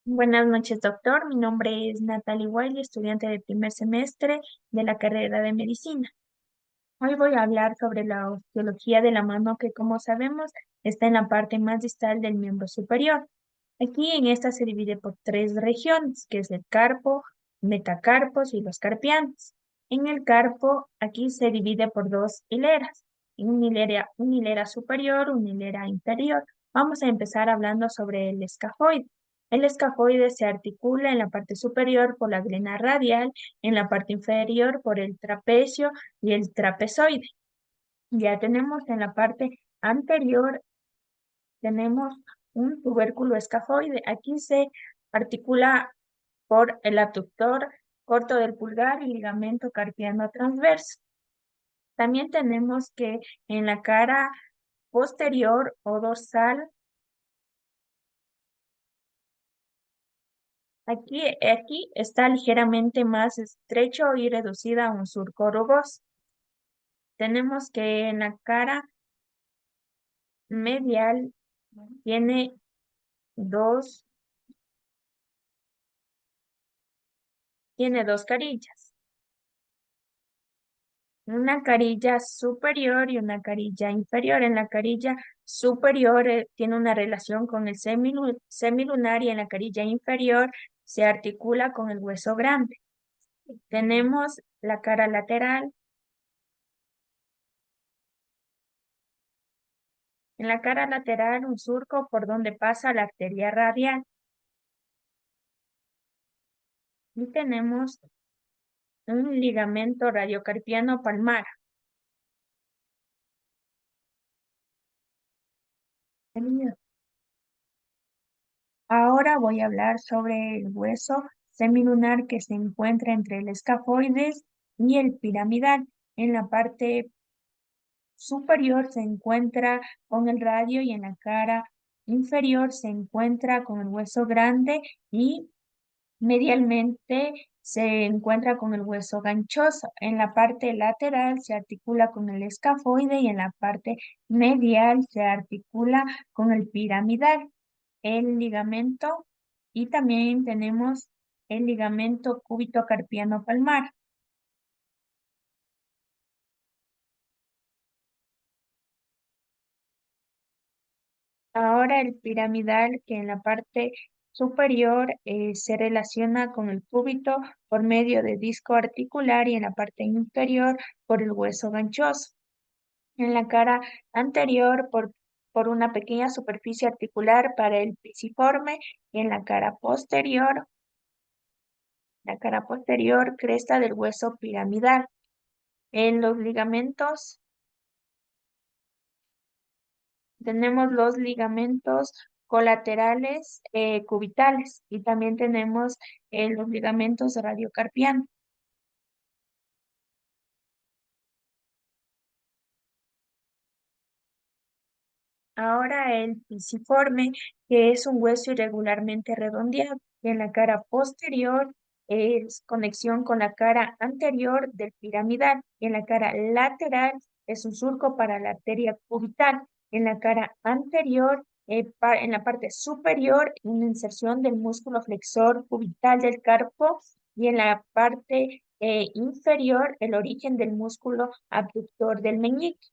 Buenas noches, doctor. Mi nombre es Natalie Wiley, estudiante de primer semestre de la carrera de medicina. Hoy voy a hablar sobre la osteología de la mano que, como sabemos, está en la parte más distal del miembro superior. Aquí en esta se divide por tres regiones, que es el carpo, metacarpos y los carpianos. En el carpo, aquí se divide por dos hileras, una hilera superior, una hilera inferior. Vamos a empezar hablando sobre el escafoide. El escafoide se articula en la parte superior por la glena radial, en la parte inferior por el trapecio y el trapezoide. Ya tenemos en la parte anterior, tenemos un tubérculo escafoide. Aquí se articula por el abductor corto del pulgar y ligamento carpiano transverso. También tenemos que en la cara posterior o dorsal, aquí está ligeramente más estrecho y reducida a un surco rugoso. Tenemos que en la cara medial tiene dos, tiene dos carillas, una carilla superior y una carilla inferior. En la carilla superior tiene una relación con el semilunar y en la carilla inferior se articula con el hueso grande. Tenemos la cara lateral. En la cara lateral un surco por donde pasa la arteria radial. Y tenemos un ligamento radiocarpiano palmar. Ahora voy a hablar sobre el hueso semilunar que se encuentra entre el escafoides y el piramidal. En la parte superior se encuentra con el radio y en la cara inferior se encuentra con el hueso grande y medialmente se encuentra con el hueso ganchoso. En la parte lateral se articula con el escafoide y en la parte medial se articula con el piramidal, el ligamento y también tenemos el ligamento cúbito carpiano palmar. Ahora el piramidal que en la parte superior se relaciona con el cúbito por medio de disco articular y en la parte inferior por el hueso ganchoso. En la cara anterior por una pequeña superficie articular para el pisiforme y en la cara posterior cresta del hueso piramidal. En los ligamentos tenemos los ligamentos colaterales cubitales y también tenemos los ligamentos radiocarpianos. Ahora el pisiforme, que es un hueso irregularmente redondeado. En la cara posterior es conexión con la cara anterior del piramidal. En la cara lateral es un surco para la arteria cubital. En la cara anterior, en la parte superior, una inserción del músculo flexor cubital del carpo y en la parte inferior, el origen del músculo abductor del meñique.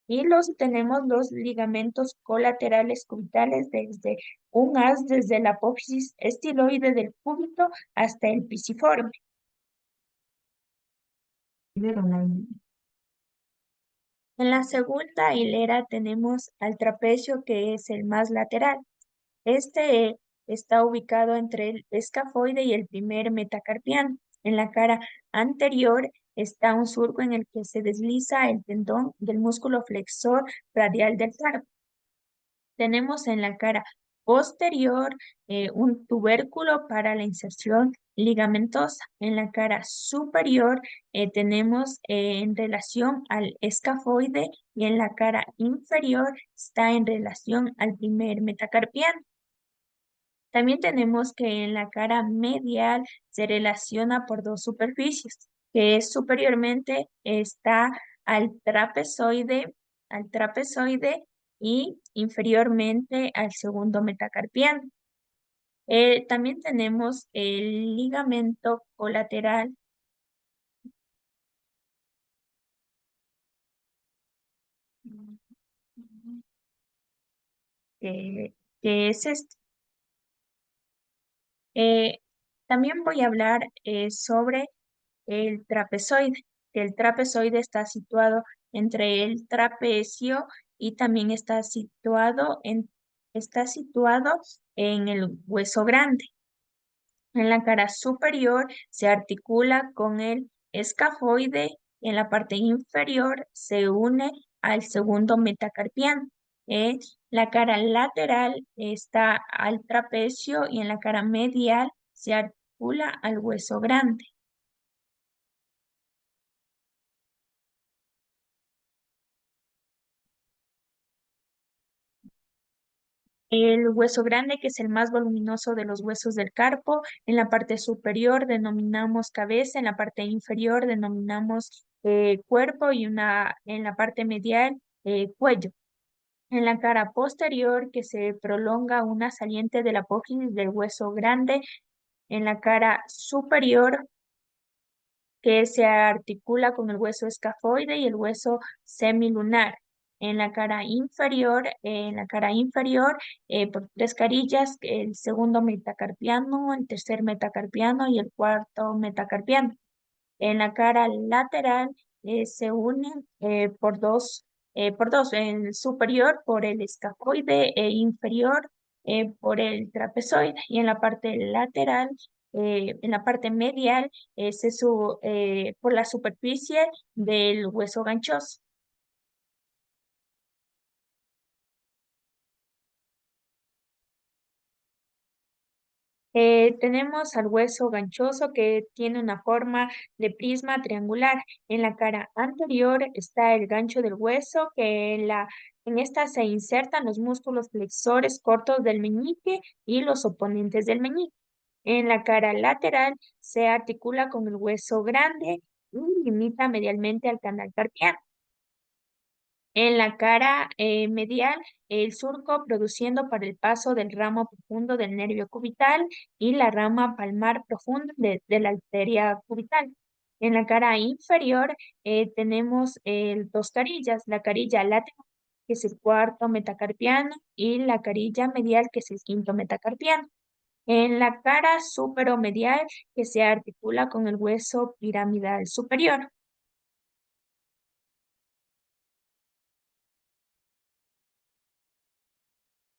Y tenemos los ligamentos colaterales cubitales desde un haz desde la apófisis estiloide del cúbito hasta el pisiforme. En la segunda hilera tenemos al trapecio que es el más lateral. Este está ubicado entre el escafoide y el primer metacarpiano. En la cara anterior está un surco en el que se desliza el tendón del músculo flexor radial del carpo. Tenemos en la cara posterior un tubérculo para la inserción ligamentosa. En la cara superior tenemos en relación al escafoide y en la cara inferior está en relación al primer metacarpiano. También tenemos que en la cara medial se relaciona por dos superficies, que es superiormente está al trapezoide y inferiormente al segundo metacarpiano. También tenemos el ligamento colateral, que, que es este. Eh, También voy a hablar sobre el trapezoide, que el trapezoide está situado entre el trapecio y también está situado en el hueso grande. En la cara superior se articula con el escafoide, en la parte inferior se une al segundo metacarpiano. En la cara lateral está al trapecio y en la cara medial se articula al hueso grande. El hueso grande, que es el más voluminoso de los huesos del carpo, en la parte superior denominamos cabeza, en la parte inferior denominamos cuerpo y en la parte medial cuello. En la cara posterior, que se prolonga una saliente de la apófisis del hueso grande, en la cara superior, que se articula con el hueso escafoide y el hueso semilunar. Por tres carillas, el segundo metacarpiano, el tercer metacarpiano y el cuarto metacarpiano. En la cara lateral se unen por dos, en el superior por el escafoide e inferior por el trapezoide. Y en la parte lateral, en la parte medial, por la superficie del hueso ganchoso. Tenemos al hueso ganchoso, que tiene una forma de prisma triangular. En la cara anterior está el gancho del hueso, que en esta se insertan los músculos flexores cortos del meñique y los oponentes del meñique. En la cara lateral se articula con el hueso grande y limita medialmente al canal carpiano. En la cara medial, el surco produciendo para el paso del ramo profundo del nervio cubital y la rama palmar profunda de la arteria cubital. En la cara inferior tenemos dos carillas, la carilla lateral, que es el cuarto metacarpiano, y la carilla medial, que es el quinto metacarpiano. En la cara superomedial, que se articula con el hueso piramidal superior.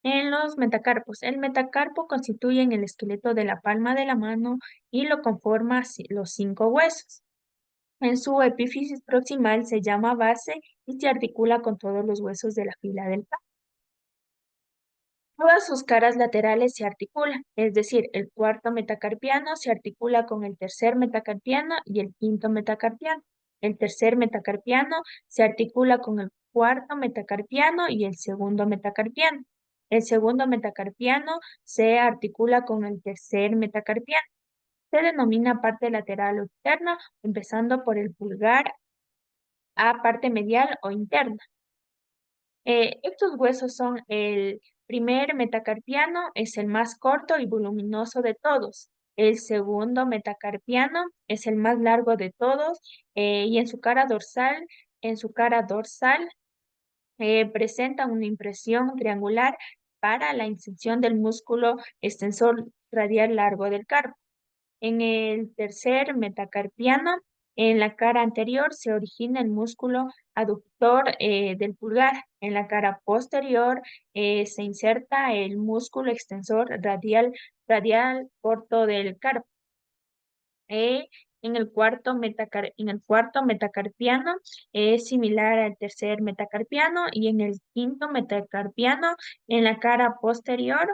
En los metacarpos. El metacarpo constituye el esqueleto de la palma de la mano y lo conforma los cinco huesos. En su epífisis proximal se llama base y se articula con todos los huesos de la fila del pie. Todas sus caras laterales se articulan, es decir, el cuarto metacarpiano se articula con el tercer metacarpiano y el quinto metacarpiano. El tercer metacarpiano se articula con el cuarto metacarpiano y el segundo metacarpiano. El segundo metacarpiano se articula con el tercer metacarpiano. Se denomina parte lateral o externa, empezando por el pulgar a parte medial o interna. Estos huesos son el primer metacarpiano, es el más corto y voluminoso de todos. El segundo metacarpiano es el más largo de todos y en su cara dorsal presenta una impresión triangular para la inserción del músculo extensor radial largo del carpo. En el tercer metacarpiano, en la cara anterior se origina el músculo aductor del pulgar. En la cara posterior se inserta el músculo extensor radial corto del carpo. En el cuarto metacarpiano es similar al tercer metacarpiano y en el quinto metacarpiano, en la cara posterior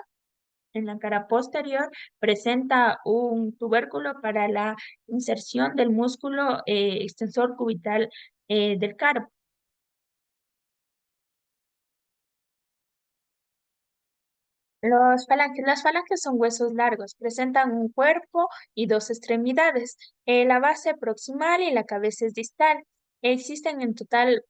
en la cara posterior presenta un tubérculo para la inserción del músculo extensor cubital del carpo. Las falanges son huesos largos, presentan un cuerpo y dos extremidades, la base proximal y la cabeza es distal. Existen en total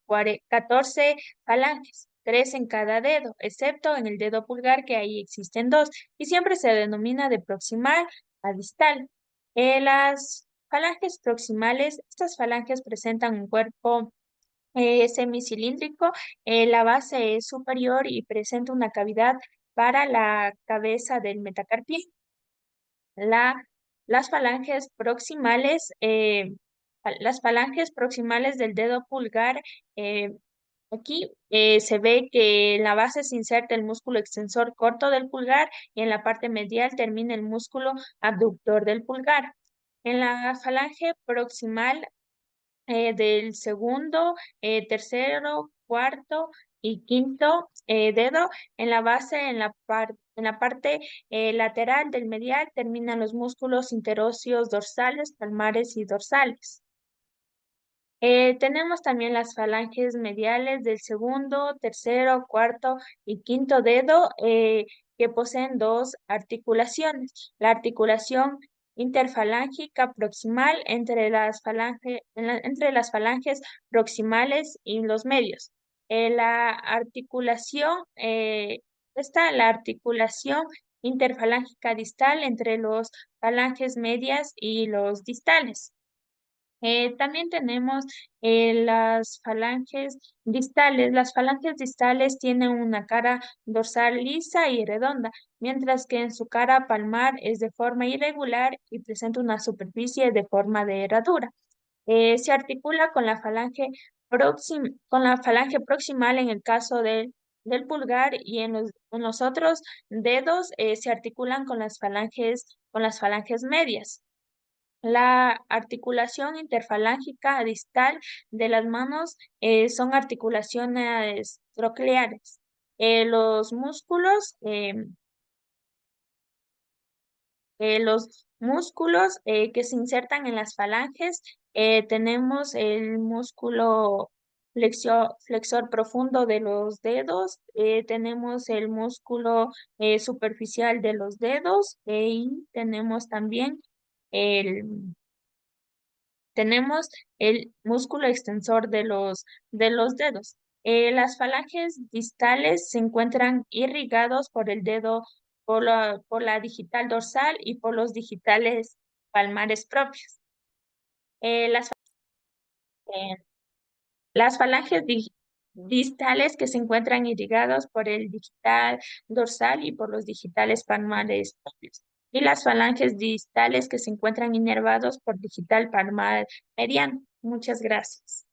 14 falanges. tres en cada dedo, excepto en el dedo pulgar, que ahí existen dos, y siempre se denomina de proximal a distal. Las falanges proximales, estas falanges presentan un cuerpo semicilíndrico, la base es superior y presenta una cavidad para la cabeza del metacarpio. La, las falanges proximales, las falanges proximales del dedo pulgar, eh, aquí se ve que en la base se inserta el músculo extensor corto del pulgar y en la parte medial termina el músculo abductor del pulgar. En la falange proximal del segundo, tercero, cuarto y quinto dedo. En la base, en la parte lateral del medial, terminan los músculos interóseos dorsales, palmares y dorsales. Tenemos también las falanges mediales del segundo, tercero, cuarto y quinto dedo que poseen dos articulaciones. La articulación interfalángica proximal entre las falanges proximales y los medios. La articulación, la articulación interfalángica distal entre los falanges medias y los distales. También tenemos las falanges distales. Las falanges distales tienen una cara dorsal lisa y redonda, mientras que en su cara palmar es de forma irregular y presenta una superficie de forma de herradura. Se articula con la falange con la falange proximal en el caso del pulgar y en los otros dedos se articulan con las falanges medias. La articulación interfalángica distal de las manos son articulaciones trocleares. Los músculos, que se insertan en las falanges, tenemos el músculo flexor profundo de los dedos, tenemos el músculo superficial de los dedos y tenemos también el tenemos el músculo extensor de los dedos. Las falanges distales se encuentran irrigados por el dedo, por la digital dorsal y por los digitales palmares propios. Eh, las, eh, las falanges distales que se encuentran irrigados por el digital dorsal y por los digitales palmares propios. Y las falanges distales que se encuentran inervados por digital palmar mediano. Muchas gracias.